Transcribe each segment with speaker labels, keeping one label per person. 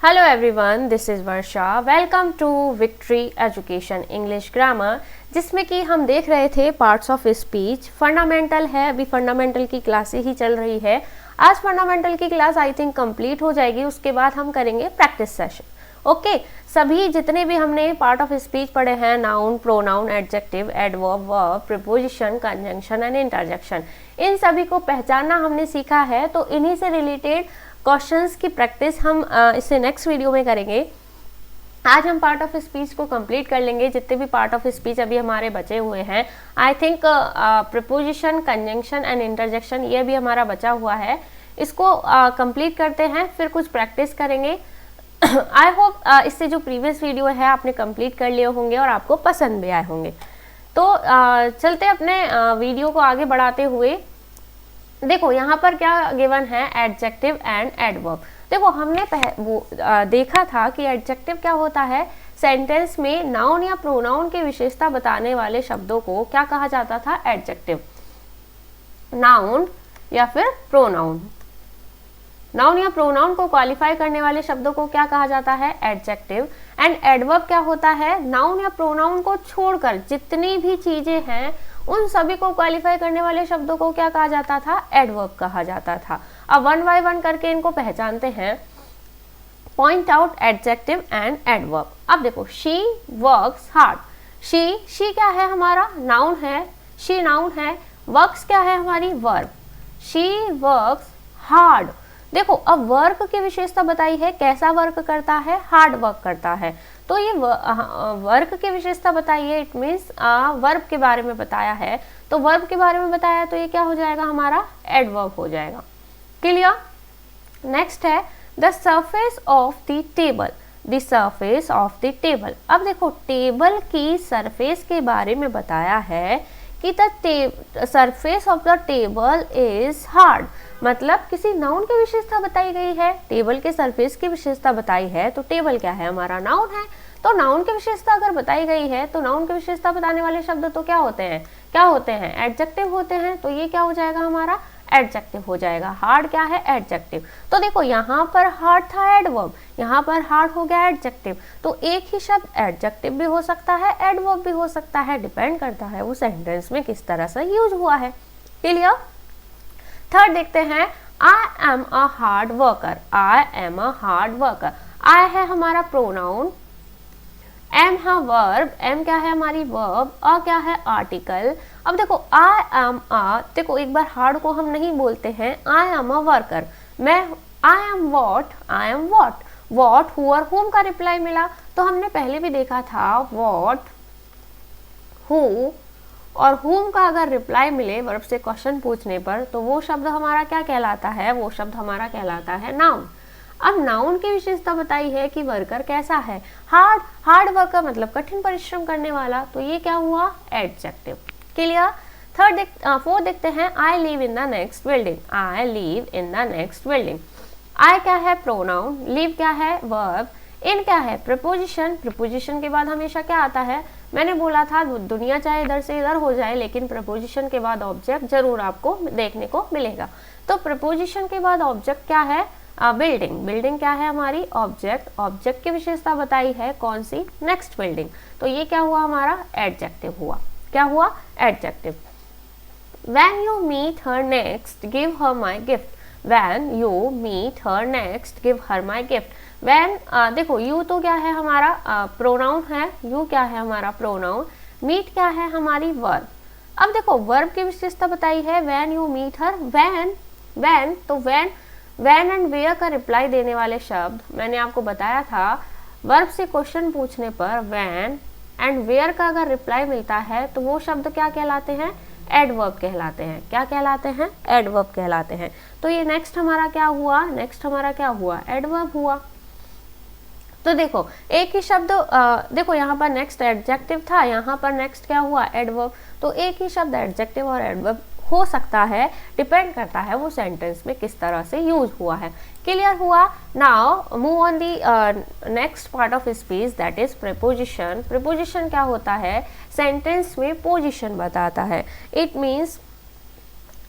Speaker 1: Hello everyone, this is Varsha. Welcome to Victory Education English grammar, जिसमें कि हम देख रहे थे पार्ट्स ऑफ स्पीच। फंडामेंटल है, अभी फंडामेंटल की क्लासेस ही चल रही है। आज फंडामेंटल की क्लास आई थिंक कंप्लीट हो जाएगी, उसके बाद हम करेंगे प्रैक्टिस सेशन। ओके, सभी जितने भी हमने पार्ट ऑफ स्पीच पढ़े हैं, noun, pronoun, adjective, adverb, verb, preposition, conjunction and interjection, इन सभी को पहचानना हमने सीखा है। तो इन्हीं से रिलेटेड क्वेश्चंस की प्रैक्टिस हम इससे नेक्स्ट वीडियो में करेंगे। आज हम पार्ट ऑफ स्पीच को कंप्लीट कर लेंगे, जितने भी पार्ट ऑफ स्पीच अभी हमारे बचे हुए हैं। I think preposition, conjunction and interjection ये भी हमारा बचा हुआ है, इसको कंप्लीट करते हैं, फिर कुछ प्रैक्टिस करेंगे। आई होप इससे जो प्रीवियस वीडियो है आपने कंप्लीट कर लिए होंगे और आपको पसंद भी आए होंगे। तो चलते अपने वीडियो को आगे बढ़ाते हुए। देखो यहाँ पर क्या गिवन है, एडजेक्टिव एंड एडवर्ब। देखो हमने देखा था कि एडजेक्टिव क्या होता है, सेंटेंस में नाउन या प्रोनाउन की विशेषता बताने वाले शब्दों को क्या कहा जाता था, एडजेक्टिव। नाउन या फिर प्रोनाउन, नाउन या प्रोनाउन को क्वालिफाई करने वाले शब्दों को क्या कहा जाता है, एडजेक्टिव। एंड एडवर्ब क्या होता है, नाउन या प्रोनाउन को छोड़कर जितनी भी चीजें हैं उन सभी को क्वालिफाई करने वाले शब्दों को क्या कहा जाता था, एडवर्ब कहा जाता था। अब वन बाय वन करके इनको पहचानते हैं। Point out adjective and adverb. अब देखो, शी वर्क्स हार्ड। शी क्या है, हमारा नाउन है, शी नाउन है। वर्क्स क्या है, हमारी वर्ब। She works hard. देखो अब वर्क की विशेषता बताई है, कैसा वर्क करता है, हार्ड वर्क करता है। तो ये वर्क की विशेषता बताई है, इट मीन्स वर्ब के बारे में बताया है। तो वर्ब के बारे में बताया तो ये क्या हो जाएगा, हमारा एडवर्ब हो जाएगा। क्लियर। नेक्स्ट है the surface of the table. The surface of the table. अब देखो टेबल की सरफेस के बारे में बताया है कि the surface of the table is hard. मतलब किसी नाउन की विशेषता बताई गई है, टेबल के सरफेस की विशेषता बताई है। तो टेबल क्या है, हमारा नाउन है। तो नाउन की विशेषता अगर बताई गई है तो नाउन की विशेषता बताने वाले शब्द तो क्या होते हैं, एडजेक्टिव होते हैं। तो ये क्या हो जाएगा, हमारा एडजेक्टिव हो जाएगा। हार्ड क्या है, एडजेक्टिव। तो देखो यहाँ पर हार्ड था एडवर्ब, यहाँ पर हार्ड हो गया एडजेक्टिव। तो एक ही शब्द एडजेक्टिव भी हो सकता है, एडवर्ब भी हो सकता है, डिपेंड करता है वो सेंटेंस में किस तरह से यूज हुआ है। क्लियर। थर्ड देखते हैं, I am a hard worker. I am a hard worker. I है हमारा प्रोनाउन, एम है वर्ब, एम क्या है हमारी वर्ब, अ क्या है आर्टिकल। अब देखो आई एम अ, देखो एक बार हार्ड को हम नहीं बोलते हैं, आई एम अ वर्कर। मैं I am what, I am what, what, who और हुम का रिप्लाई मिला। तो हमने पहले भी देखा था वॉट, हु और हुम का अगर रिप्लाई मिले वर्ब से क्वेश्चन पूछने पर तो वो शब्द हमारा क्या कहलाता है, वो शब्द हमारा कहलाता है नाउन। अब नाउन की विशेषता बताई है कि वर्कर कैसा है, हार्ड। हार्ड वर्कर मतलब कठिन परिश्रम करने वाला। तो ये क्या हुआ, एडजेक्टिव। क्लियर। फोर्थ देखते हैं, I live in the next building. I live in the next building. I क्या है, प्रोनाउन, लिव क्या है, वर्ब, इन क्या है, प्रीपोजिशन। प्रीपोजिशन के बाद हमेशा क्या आता है, मैंने बोला था दुनिया चाहे इधर से इधर हो जाए लेकिन प्रपोजिशन के बाद ऑब्जेक्ट जरूर आपको देखने को मिलेगा। तो प्रपोजिशन के बाद ऑब्जेक्ट क्या है, बिल्डिंग। बिल्डिंग क्या है, हमारी ऑब्जेक्ट। ऑब्जेक्ट की विशेषता बताई है कौन सी, नेक्स्ट बिल्डिंग। तो ये क्या हुआ, हमारा एडजेक्टिव हुआ। क्या हुआ, adjective. When you meet her next give her my gift. When you meet her next give her my gift. When देखो यू तो क्या है, हमारा प्रोनाउन है, यू क्या है, हमारा प्रोनाउन। मीट क्या है, हमारी वर्ब। अब देखो वर्ब की विशेषता बताई है, when you meet her. When तो व्हेन एंड वेयर का रिप्लाई देने वाले शब्द मैंने आपको बताया था, वर्ब से क्वेश्चन पूछने पर व्हेन एंड वेयर का अगर रिप्लाई मिलता है तो वो शब्द क्या कहलाते हैं, एडवर्ब कहलाते हैं। क्या कहलाते हैं, एडवर्ब कहलाते हैं। तो ये नेक्स्ट हमारा क्या हुआ, एडवर्ब हुआ। तो देखो एक ही शब्द, देखो यहाँ पर नेक्स्ट एडजेक्टिव था, यहाँ पर नेक्स्ट क्या हुआ, एडवर्ब। तो एक ही शब्द एडजेक्टिव और एडवर्ब हो सकता है, डिपेंड करता है वो सेंटेंस में किस तरह से यूज हुआ है। क्लियर हुआ। Now move on the next part of speech, that is preposition. Preposition क्या होता है, सेंटेंस में पोजिशन बताता है। इट मीन्स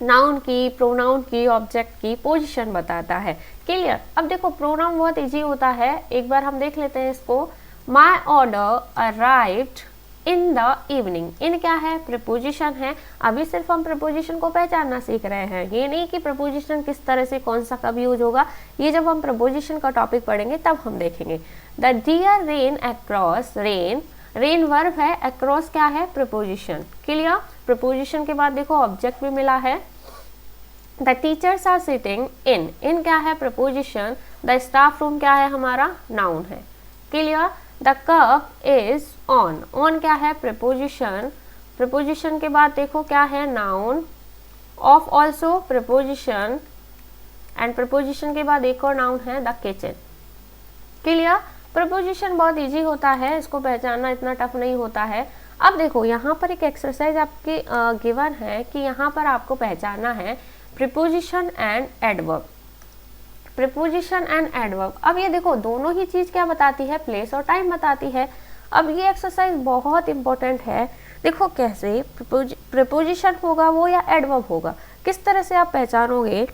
Speaker 1: नाउन की, प्रोनाउन की, ऑब्जेक्ट की पोजीशन बताता है। क्लियर। अब देखो प्रोनाउन बहुत इजी होता है, एक बार हम देख लेते हैं इसको। My order arrived in the evening. In क्या है? प्रपोजिशन है। अभी सिर्फ हम प्रपोजिशन को पहचानना सीख रहे हैं, ये नहीं कि प्रपोजिशन किस तरह से कौन सा कब यूज होगा, ये जब हम प्रपोजिशन का टॉपिक पढ़ेंगे तब हम देखेंगे। The deer ran across, ran, ran verb है, अक्रॉस क्या है? प्रपोजिशन। क्लियर। प्रपोजिशन के बाद देखो ऑब्जेक्ट भी मिला है। The teachers are sitting in, in क्या है? प्रपोजिशन। द स्टाफ रूम क्या है? हमारा नाउन है। Clear. The cup is on, on क्या है? प्रपोजिशन। प्रपोजिशन के बाद देखो क्या है? Noun. Of also preposition, and preposition के बाद एक और नाउन है द किचन। क्लियर। प्रपोजिशन बहुत इजी होता है, इसको पहचानना इतना टफ नहीं होता है। अब देखो यहाँ पर एक एक्सरसाइज आपके गिवन है कि यहाँ पर आपको पहचानना है preposition and adverb. Preposition and adverb, अब ये देखो दोनों ही चीज क्या बताती है? प्लेस और टाइम बताती है। अब ये एक्सरसाइज बहुत इंपॉर्टेंट है। देखो कैसे प्रीपोजिशन होगा वो या एडवर्ब होगा, किस तरह से आप पहचानोगे?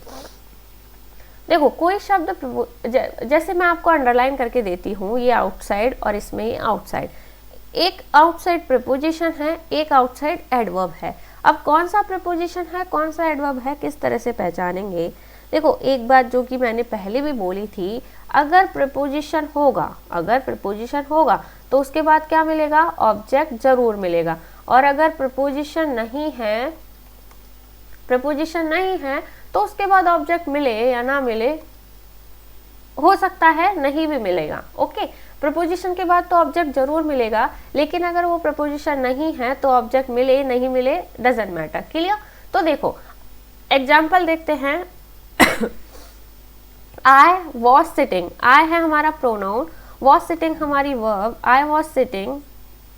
Speaker 1: देखो कोई शब्द जैसे मैं आपको अंडरलाइन करके देती हूँ, ये आउटसाइड और इसमें ये आउटसाइड, एक आउटसाइड प्रीपोजिशन है, एक आउटसाइड एडवर्ब है। अब कौन सा प्रीपोजिशन है, कौन सा एडवर्ब है, किस तरह से पहचानेंगे? देखो एक बात जो कि मैंने पहले भी बोली थी, अगर प्रीपोजिशन होगा, अगर प्रीपोजिशन होगा तो उसके बाद क्या मिलेगा? ऑब्जेक्ट जरूर मिलेगा। और अगर प्रीपोजिशन नहीं है, प्रीपोजिशन नहीं है तो उसके बाद ऑब्जेक्ट मिले या ना मिले, हो सकता है नहीं भी मिलेगा। ओके, प्रपोजिशन के बाद तो ऑब्जेक्ट जरूर मिलेगा, लेकिन अगर वो प्रपोजिशन नहीं है तो ऑब्जेक्ट मिले नहीं मिले डजंट मैटर। क्लियर। तो देखो एग्जाम्पल देखते हैं। आई वॉज सिटिंग, आई है हमारा प्रोनाउन, वॉज सिटिंग हमारी verb. I was sitting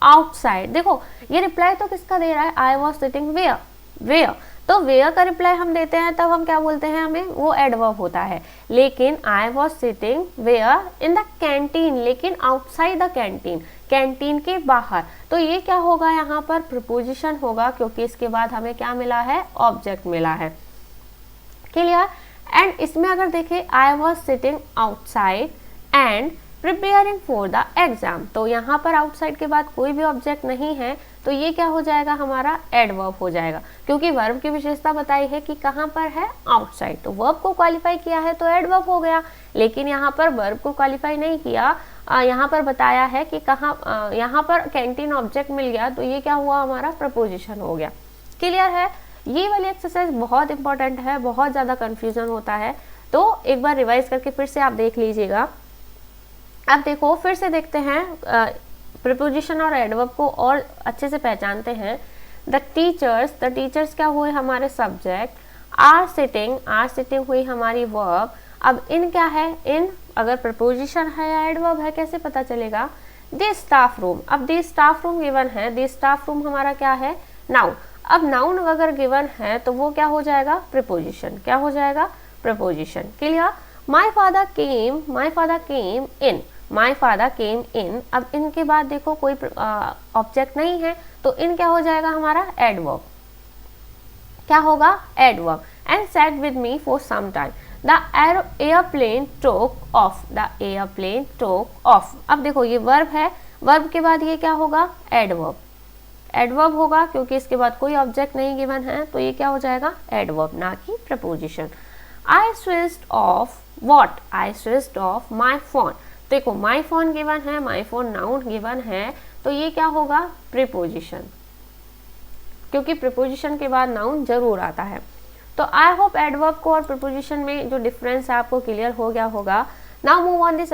Speaker 1: outside, देखो ये रिप्लाई तो किसका दे रहा है? I was sitting where, where. तो वेयर का रिप्लाई हम देते हैं तब हम क्या बोलते हैं? हमें वो एडवर्ब होता है। लेकिन I was sitting where in the canteen, लेकिन आउटसाइड द कैंटीन, कैंटीन के बाहर, तो ये क्या होगा? यहाँ पर प्रपोजिशन होगा, क्योंकि इसके बाद हमें क्या मिला है? ऑब्जेक्ट मिला है। क्लियर। एंड इसमें अगर देखें आई was sitting outside and preparing for the exam, तो यहाँ पर आउटसाइड के बाद कोई भी ऑब्जेक्ट नहीं है, तो ये क्या हो जाएगा? हमारा एडवर्ब हो जाएगा, क्योंकि वर्ब की विशेषता बताई है कि कहाँ पर है? आउटसाइड, तो वर्ब को क्वालिफाई किया है तो एडवर्ब हो गया। लेकिन यहाँ पर वर्ब को क्वालिफाई नहीं किया, यहाँ पर बताया है कि कहाँ, यहाँ पर कैंटीन ऑब्जेक्ट मिल गया, तो ये क्या हुआ? हमारा प्रपोजिशन हो गया। क्लियर है। ये वाली एक्सरसाइज बहुत इंपॉर्टेंट है, बहुत ज़्यादा कन्फ्यूजन होता है, तो एक बार रिवाइज करके फिर से आप देख लीजिएगा। अब देखो फिर से देखते हैं, प्रीपोजिशन और एडवर्ब को और अच्छे से पहचानते हैं। द टीचर्स, द टीचर्स क्या हुए? हमारे सब्जेक्ट। आर सिटिंग हुई हमारी वर्ब। अब इन क्या है? इन अगर प्रीपोजिशन है या एडवर्ब है, कैसे पता चलेगा? द स्टाफ रूम, अब द स्टाफ रूम गिवन है, द स्टाफ रूम हमारा क्या है? नाउन। अब नाउन अगर गिवन है तो वो क्या हो जाएगा? प्रीपोजिशन। क्या हो जाएगा? Preposition. Clear. My father came in, my father came in. अब इनके बाद देखो कोई ऑब्जेक्ट नहीं है, तो इन क्या हो जाएगा? हमारा एडवर्ब। क्या होगा? Adverb. And sat with me for some time, the airplane took off, the airplane took off. अब देखो ये वर्ब है, वर्ब के बाद ये क्या होगा? एडवर्ब। एडवर्ब होगा, क्योंकि इसके बाद कोई ऑब्जेक्ट नहीं गिवन है, तो ये क्या हो जाएगा? एडवर्ब, ना कि preposition. I switched off what? I switched of my phone. देखो माई फोन गिवन है, माई फोन नाउन गिवन है, तो ये क्या होगा? प्रीपोजिशन, क्योंकि प्रीपोजिशन के बाद नाउन जरूर आता है। तो आई होप एडवर्ब को और प्रीपोजिशन में जो डिफरेंस है आपको क्लियर हो गया होगा। Now move on this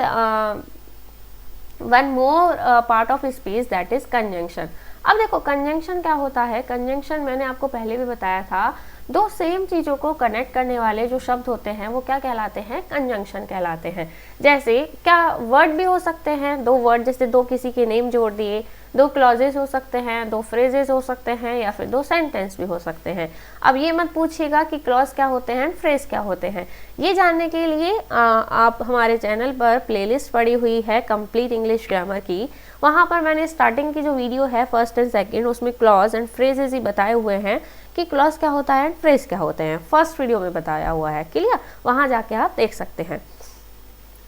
Speaker 1: one more part of speech, that is conjunction. अब देखो कंजंक्शन क्या होता है? कंजंक्शन मैंने आपको पहले भी बताया था, दो सेम चीज़ों को कनेक्ट करने वाले जो शब्द होते हैं वो क्या कहलाते हैं? कंजंक्शन कहलाते हैं। जैसे क्या वर्ड भी हो सकते हैं, दो वर्ड, जैसे दो किसी के नेम जोड़ दिए, दो क्लॉजेस हो सकते हैं, दो फ्रेजेस हो सकते हैं, या फिर दो सेंटेंस भी हो सकते हैं। अब ये मत पूछिएगा कि क्लॉज क्या होते हैं, फ्रेज क्या होते हैं। ये जानने के लिए आप हमारे चैनल पर प्लेलिस्ट पड़ी हुई है कंप्लीट इंग्लिश ग्रामर की, वहाँ पर मैंने स्टार्टिंग की जो वीडियो है फर्स्ट एंड सेकंड, उसमें क्लॉज एंड फ्रेजेस ही बताए हुए हैं कि क्लॉज क्या होता है एंड फ्रेज क्या होते हैं, फर्स्ट वीडियो में बताया हुआ है, क्लियर, वहाँ जाके आप देख सकते हैं।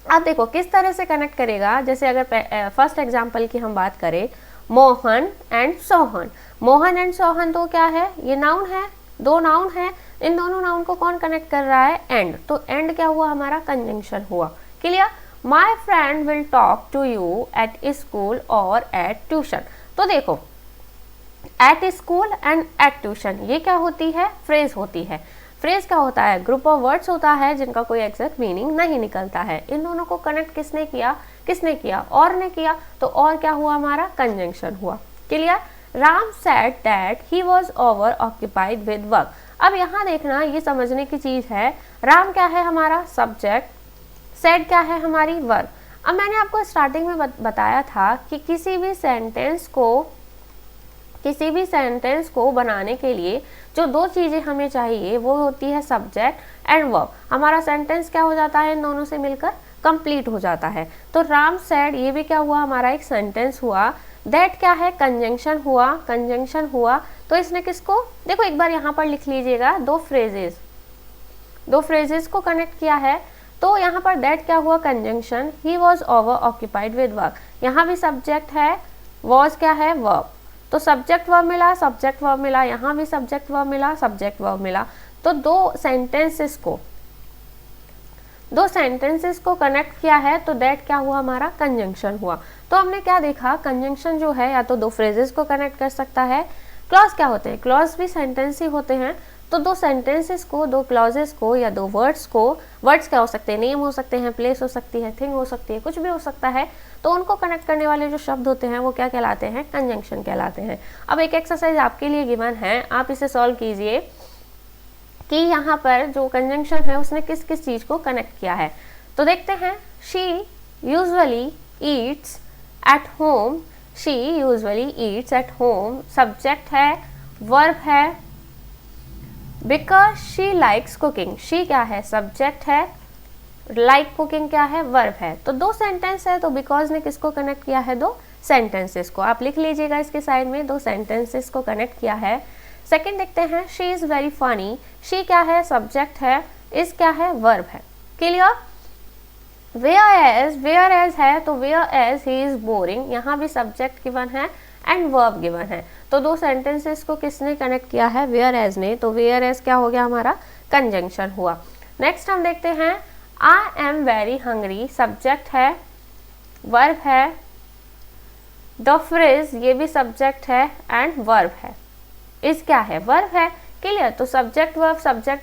Speaker 1: अब देखो किस तरह से कनेक्ट करेगा, जैसे अगर फर्स्ट एग्जाम्पल की हम बात करें, मोहन एंड सोहन। मोहन एंड सोहन तो क्या है, ये नाउन है, दो नाउन है, इन दोनों नाउन को कौन कनेक्ट कर रहा है, एंड, तो एंड क्या हुआ हमारा, कंजंक्शन हुआ, clear. My friend will talk to you at school और एट ट्यूशन। तो देखो at school and at tuition ये क्या होती है, फ्रेज होती है। फ्रेज क्या होता है, ग्रुप ऑफ वर्ड्स होता है जिनका कोई एग्जैक्ट मीनिंग नहीं निकलता है। इन दोनों को कनेक्ट किसने किया, और ने किया, तो और क्या हुआ हमारा, कंजंक्शन हुआ, clear. Ram said that he was over occupied with work. अब यहाँ देखना, ये समझने की चीज है, राम क्या है हमारा सब्जेक्ट, सेड क्या है हमारी वर्ब। अब मैंने आपको स्टार्टिंग में बताया था कि किसी भी सेंटेंस को बनाने के लिए जो दो चीजें हमें चाहिए वो होती है सब्जेक्ट एंड वर्ब। हमारा सेंटेंस क्या हो जाता है, इन दोनों से मिलकर कंप्लीट हो जाता है। तो राम सेड ये भी क्या हुआ हमारा, एक सेंटेंस हुआ। दैट क्या है, कंजंक्शन हुआ। तो इसने किसको, देखो एक बार यहाँ पर लिख लीजिएगा, दो फ्रेजेस को कनेक्ट किया है। तो यहाँ पर दैट क्या हुआ, conjunction, he was over occupied with work, यहाँ भी सब्जेक्ट है, वॉज क्या है वर्ब, तो सब्जेक्ट वर्ब मिला, यहाँ भी सब्जेक्ट वर्ब मिला। तो दो सेंटेंसेस को कनेक्ट किया है, तो दैट क्या हुआ हमारा, कंजंक्शन हुआ। तो हमने क्या देखा, कंजंक्शन जो है या तो दो फ्रेजेस को कनेक्ट कर सकता है। क्लॉज क्या होते हैं, क्लॉज भी सेंटेंस ही होते हैं। तो दो सेंटेंसेस को, दो क्लॉजेस को या दो वर्ड्स क्या हो सकते हैं, नेम हो सकते हैं, प्लेस हो सकती है, थिंग हो सकती है, कुछ भी हो सकता है। तो उनको कनेक्ट करने वाले जो शब्द होते हैं वो क्या कहलाते हैं, कंजंक्शन कहलाते हैं। अब एक एक्सरसाइज आपके लिए गिवन है, आप इसे सॉल्व कीजिए कि यहाँ पर जो कंजंक्शन है उसने किस किस चीज को कनेक्ट किया है। तो देखते हैं, she usually Yeats at home, subject है, वर्ब है। Because she likes cooking, she क्या है, सब्जेक्ट है, लाइक कुकिंग क्या है, वर्ब है। तो दो सेंटेंस है, तो बिकॉज ने किसको कनेक्ट किया है, दो सेंटेंसेस को। आप लिख लीजिएगा इसके साइड में, दो सेंटेंसेस को कनेक्ट किया है। सेकंड देखते हैं, she is very funny, she क्या है, सब्जेक्ट है, इज क्या है, वर्ब है, क्लियर। वेयर एज है, तो whereas he is boring, यहाँ भी सब्जेक्ट गिवन है एंड वर्ब गिवन है। तो दो सेंटेंसेस को किसने कनेक्ट किया है, वेयर एज ने, तो वेयर एज क्या हो गया हमारा, कंजंक्शन हुआ। नेक्स्ट हम देखते हैं, I am very hungry, subject है, वर्ब है। द फ्रेज ये भी सब्जेक्ट है एंड वर्ब है, इस क्या है, वर्ब है, क्लियर। तो सब्जेक्ट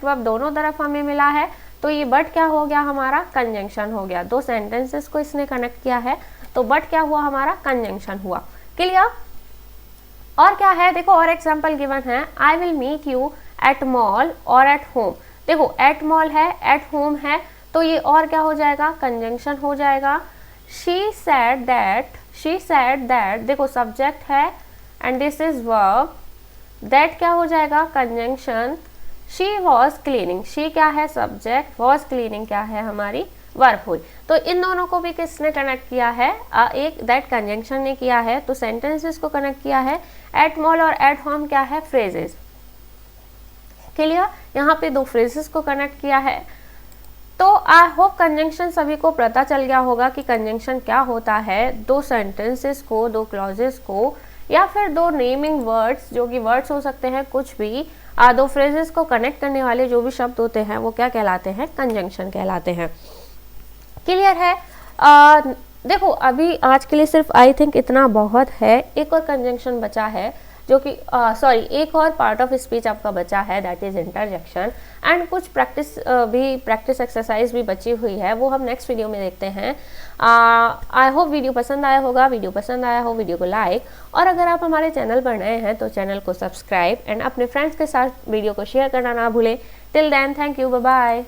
Speaker 1: वर्ब दोनों तरफ हमें मिला है, तो ये बट क्या हो गया हमारा, कंजंक्शन हो गया। दो सेंटेंसेस को इसने कनेक्ट किया है, तो बट क्या हुआ हमारा, कंजंक्शन हुआ, क्लियर। और क्या है, देखो और एग्जाम्पल गिवन है, I will meet you at mall और एट होम। देखो एट मॉल है, एट होम है, तो ये और क्या हो जाएगा, कंजंक्शन हो जाएगा। शी सेड दैट, देखो सब्जेक्ट है and this is verb, that क्या हो जाएगा, conjunction. She was cleaning, she क्या है, सब्जेक्ट, वॉज क्लीनिंग क्या है हमारी, वर्ब हुई। तो इन दोनों को भी किसने कनेक्ट किया है, एक दैट कंजंक्शन ने किया है, तो सेंटेंसेस को कनेक्ट किया है। एट मॉल और एट होम क्या है, फ्रेजेस, क्लियर। यहाँ पे दो फ्रेजेस को कनेक्ट किया है। तो आई होप कंजंक्शन सभी को पता चल गया होगा कि कंजंक्शन क्या होता है। दो सेंटेंसेस को, दो क्लॉजेस को, या फिर दो नेमिंग वर्ड्स, जो कि वर्ड्स हो सकते हैं कुछ भी, दो फ्रेजेस को कनेक्ट करने वाले जो भी शब्द होते हैं वो क्या कहलाते हैं, कंजंक्शन कहलाते हैं, क्लियर है। देखो अभी आज के लिए सिर्फ आई थिंक इतना बहुत है। एक और कंजंक्शन बचा है जो कि एक और पार्ट ऑफ स्पीच आपका बचा है, दैट इज इंटरजेक्शन। एंड कुछ प्रैक्टिस एक्सरसाइज भी बची हुई है, वो हम नेक्स्ट वीडियो में देखते हैं। आई होप वीडियो पसंद आया होगा। वीडियो पसंद आया हो वीडियो को लाइक, और अगर आप हमारे चैनल पर नए हैं तो चैनल को सब्सक्राइब एंड अपने फ्रेंड्स के साथ वीडियो को शेयर करना ना भूलें। Till then, thank you, bye bye.